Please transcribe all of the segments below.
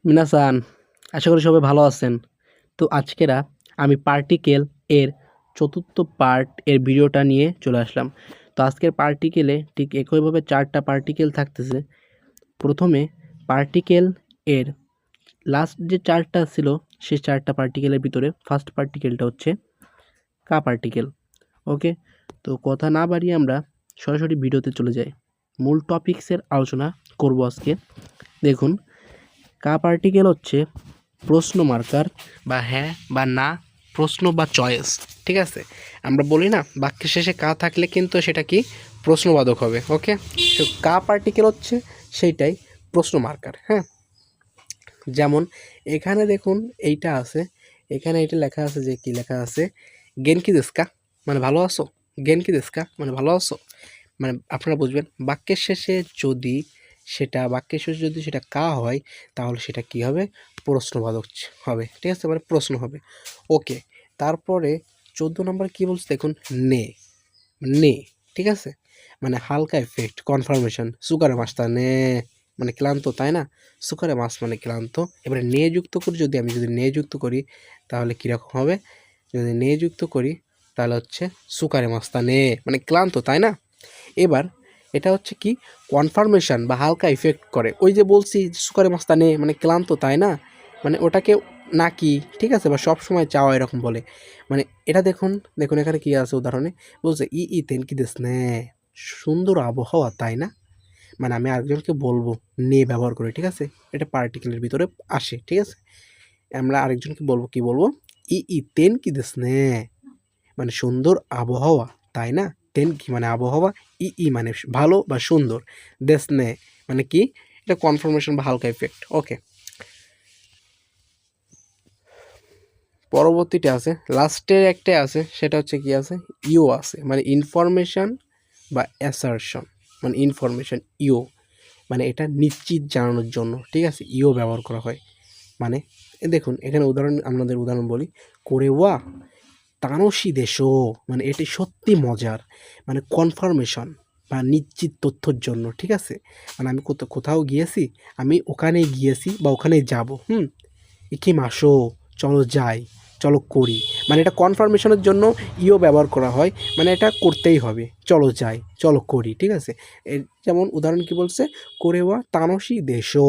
মিনাসান, আশা করি সবাই ভালো আছেন। তো আজকেরা আমি পার্টিকেল এর চতুর্থ পার্ট এর ভিডিওটা নিয়ে চলে আসলাম। তো আজকের পার্টিকেলে ঠিক একইভাবে 4টা পার্টিকেল থাকতেছে। প্রথমে পার্টিকেল এর লাস্ট যে 4টা ছিল সেই 4টা পার্টিকেলের ভিতরে ফার্স্ট পার্টিকেলটা হচ্ছে কা পার্টিকেল। ওকে, তো কথা না বাড়িয়ে আমরা সরাসরি ভিডিওতে চলে যাই। মূল টপিকসের আলোচনা করব আজকে। দেখুন, কা পার্টিকেল হচ্ছে প্রশ্ন মার্কার বা হ্যাঁ বা না, প্রশ্ন বা চয়েস। ঠিক আছে, আমরা বলি না বাক্যের শেষে কা থাকলে কিন্তু সেটা কি প্রশ্নবাদক হবে। ওকে, তো কা পার্টিকেল হচ্ছে সেইটাই প্রশ্ন মার্কার। হ্যাঁ, যেমন এখানে দেখুন এইটা আছে, এখানে এটা লেখা আছে যে কি লেখা আছে, গেনকি দেস্কা মানে ভালো আছো, গেনকি দেস্কা মানে ভালো আছো। মানে আপনারা বুঝবেন বাক্যের শেষে যদি সেটা কা হয় তাহলে সেটা কি হবে, প্রশ্নবাচক হবে। ঠিক আছে, মানে প্রশ্ন হবে। ওকে, তারপরে 14 নম্বর কি বলছে দেখুন, নে নে। ঠিক আছে, মানে হালকা এফেক্ট কনফার্মেশন, সুকারে মাছটা নে মানে ক্লান্ত, তাই না? সুকারে মাছ মানে ক্লান্ত। এবারে নে যুক্ত করি, যদি নে যুক্ত করি তাহলে কীরকম হবে, যদি নে যুক্ত করি তাহলে হচ্ছে সুকারে মাছটা নে মানে ক্লান্ত, তাই না? এবার এটা হচ্ছে কি কনফার্মেশন বা হালকা ইফেক্ট করে। ওই যে বলছি সুকারে মাস্তানে মানে ক্লান্ত, তাই না? মানে ওটাকে নাকি, ঠিক আছে, বা সব সময় চাওয়া এরকম বলে। মানে এটা দেখুন, দেখুন এখানে কি আছে উদাহরণে বলছে ই তেন কি দেশ নে সুন্দর আবহাওয়া, তাই না? মানে আমি আরেকজনকে বলবো নে ব্যবহার করে। ঠিক আছে, এটা পার্টিকেলের ভিতরে আসে। ঠিক আছে, আমরা আরেকজনকে বলবো কি বলবো, ই তেন কি দেশ নে মানে সুন্দর আবহাওয়া, তাই না? তেন কি মানে আবহাওয়া, মানে ভালো বা সুন্দর, দেশনে মানে কি, এটা কনফার্মেশন বা হালকা ইফেক্ট। ওকে, পরবর্তীটা আছে, লাস্টের একটা আছে, সেটা হচ্ছে কি আছে, ইও আছে, মানে ইনফরমেশন বা অ্যাসারশন, মানে ইনফরমেশন ইও মানে এটা নিশ্চিত জানানোর জন্য। ঠিক আছে, ইও ব্যবহার করা হয়। মানে দেখুন এখানে আপনাদের উদাহরণ বলি, করে ওয়া তানসি দেশো মানে এটি সত্যি মজার, মানে কনফার্মেশন বা নিশ্চিত তথ্যর জন্য। ঠিক আছে, মানে আমি কোথাও গিয়েছি, আমি ওখানে গিয়েছি বা ওখানে যাব। ইকি মাসো চলো যাই, চলো করি, মানে এটা কনফার্মেশনের জন্য ইও ব্যবহার করা হয়, মানে এটা করতেই হবে, চলো যাই চলো করি। ঠিক আছে, যেমন উদাহরণ কি বলছে, কোরেওয়া তানসি দেশো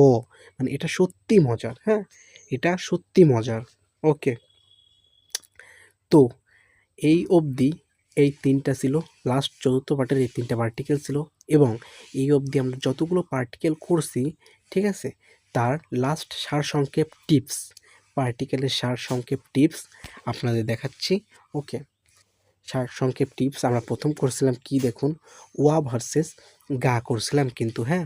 মানে এটা সত্যি মজার। হ্যাঁ, এটা সত্যি মজার। ওকে, তো এই অবধি এই 3টা ছিল, লাস্ট চতুর্থ পার্টের এই 3টা পার্টিকেল ছিল। এবং এই অবধি আমরা যতগুলো পার্টিকেল করছি, ঠিক আছে, তার লাস্ট সারসংক্ষেপ টিপস, পার্টিকেলের সারসংক্ষেপ টিপস আপনাদের দেখাচ্ছি। ওকে, সারসংক্ষেপ টিপস আমরা প্রথম করছিলাম কি দেখুন, ওয়া ভার্সেস গা করছিলাম কিন্তু। হ্যাঁ,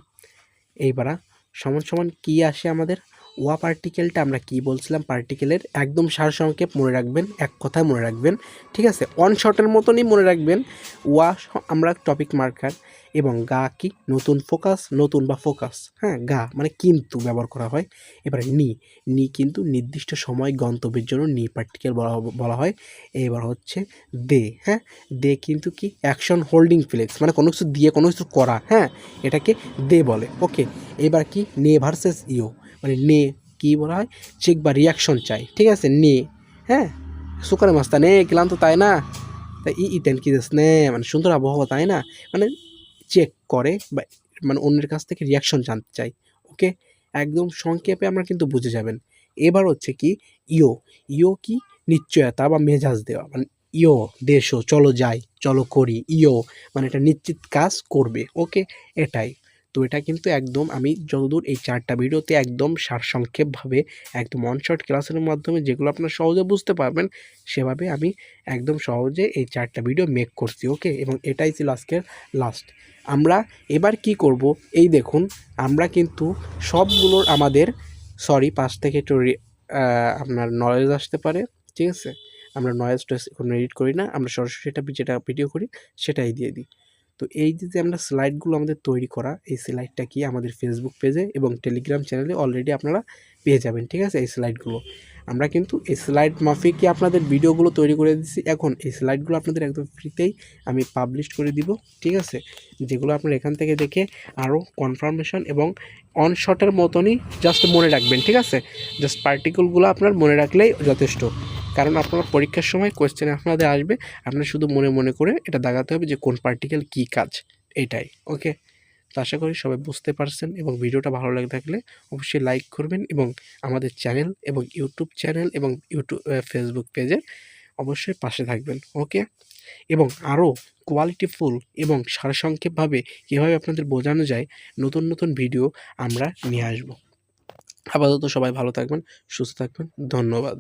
এইবার সমান সমান কি আসে আমাদের, ওয়া পার্টিকেলটা আমরা কি বলছিলাম, পার্টিকেলের একদম সারসংক্ষেপ মনে রাখবেন, এক কথায় মনে রাখবেন। ঠিক আছে, অন শটের মতনই মনে রাখবেন। ওয়া আমরা টপিক মার্কার, এবং গা কি নতুন ফোকাস, নতুন বা ফোকাস। হ্যাঁ, গা মানে কিন্তু ব্যবহার করা হয়। এবারে নি কিন্তু নির্দিষ্ট সময় গন্তব্যের জন্য নি পার্টিকেল বলা হয়। এবার হচ্ছে দে। হ্যাঁ, দে কিন্তু কি অ্যাকশন হোল্ডিং ফ্লেক্স, মানে কোনো কিছু দিয়ে কোনো কিছু করা। হ্যাঁ, এটাকে দে বলে। ওকে, এবার কি নে ভার্সেস ইও, মানে নে কি বলা হয়, চেক বা রিয়াকশন চাই। ঠিক আছে, নে হ্যাঁ সুকারে মাস্তা নে ক্লান্ত, তাই না? তাই ইতেন কি দেশ নে মানে সুন্দর আবহাওয়া, তাই না? মানে চেক করে বা মানে অন্যের কাছ থেকে রিয়াকশন জানতে চাই। ওকে, একদম সংক্ষেপে আমরা কিন্তু বুঝে যাবেন। এবার হচ্ছে কি ইও, ইও কি নিশ্চয়তা বা মেজাজ দেওয়া, মানে ইও দেশো চলো যাই চলো করি, ইও মানে এটা নিশ্চিত কাজ করবে। ওকে, এটাই। তো এটা কিন্তু একদম আমি যতদূর এই 4টা ভিডিওতে একদম সারসংক্ষেপভাবে একদম ওয়ান শট ক্লাসের মাধ্যমে যেগুলো আপনারা সহজে বুঝতে পারবেন, সেভাবে আমি একদম সহজে এই 4টা ভিডিও মেক করছি। ওকে, এবং এটাই ছিল আজকের লাস্ট। আমরা এবার কি করব, এই দেখুন আমরা কিন্তু সবগুলোর আমাদের, সরি পাশ থেকে একটু আপনার নয়েজ আসতে পারে। ঠিক আছে, আমরা নয়েজ টোয়েজ কোনো এডিট করি না, আমরা সরাসরি যেটা ভিডিও করি সেটাই দিয়ে দিই। তো এই যে আমরা স্লাইডগুলো আমাদের তৈরি করা, এই স্লাইডটা কি আমাদের ফেসবুক পেজে এবং টেলিগ্রাম চ্যানেলে অলরেডি আপনারা পেয়ে যাবেন। ঠিক আছে, এই স্লাইডগুলো আমরা কিন্তু এই স্লাইড মাফিকই আপনাদের ভিডিওগুলো তৈরি করে দিচ্ছি। এখন এই স্লাইডগুলো আপনাদের একদম ফ্রিতেই আমি পাবলিশ করে দিব, ঠিক আছে? যেগুলো আপনারা এখান থেকে দেখে আরও কনফার্মেশন এবং অনশটের মতনই জাস্ট মনে রাখবেন, ঠিক আছে? জাস্ট পার্টিকেলগুলো আপনার মনে রাখলেই যথেষ্ট, কারণ আপনার পরীক্ষার সময় কোয়েশ্চেন আপনাদের আসবে, আপনার শুধু মনে মনে করে এটা দাগাতে হবে যে কোন পার্টিকেল কী কাজ, এইটাই। ওকে, তো আশা করি সবাই বুঝতে পারছেন, এবং ভিডিওটা ভালো লাগে থাকলে অবশ্যই লাইক করবেন, এবং আমাদের চ্যানেল এবং ইউটিউব চ্যানেল এবং ফেসবুক পেজে অবশ্যই পাশে থাকবেন। ওকে, এবং আরও কোয়ালিটিফুল এবং সারসংক্ষেপভাবে কীভাবে আপনাদের বোঝানো যায় নতুন নতুন ভিডিও আমরা নিয়ে আসব। আপাতত সবাই ভালো থাকবেন, সুস্থ থাকবেন, ধন্যবাদ।